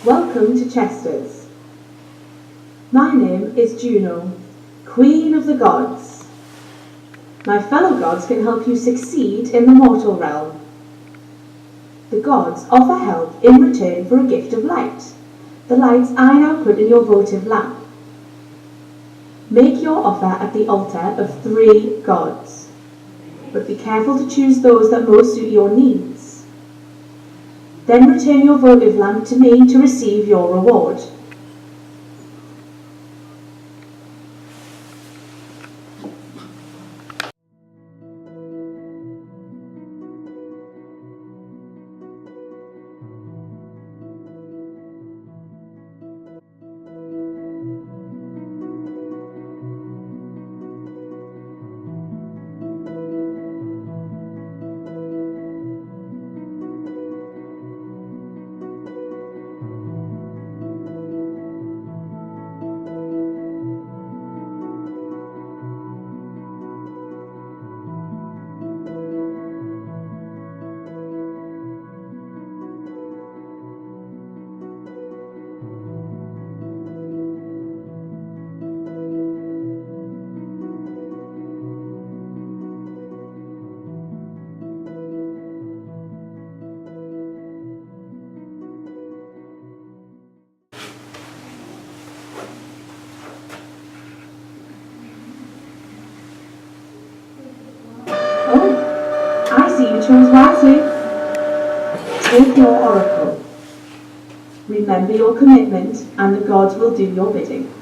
Welcome to Chester's. My name is Juno, Queen of the Gods. My fellow gods can help you succeed in the mortal realm. The gods offer help in return for a gift of light, the lights I now put in your votive lamp. Make your offer at the altar of 3 gods, but be careful to choose those that most suit your needs. Then return your votive lamp to me to receive your reward. You chose wisely. Take your oracle. Remember your commitment, and the gods will do your bidding.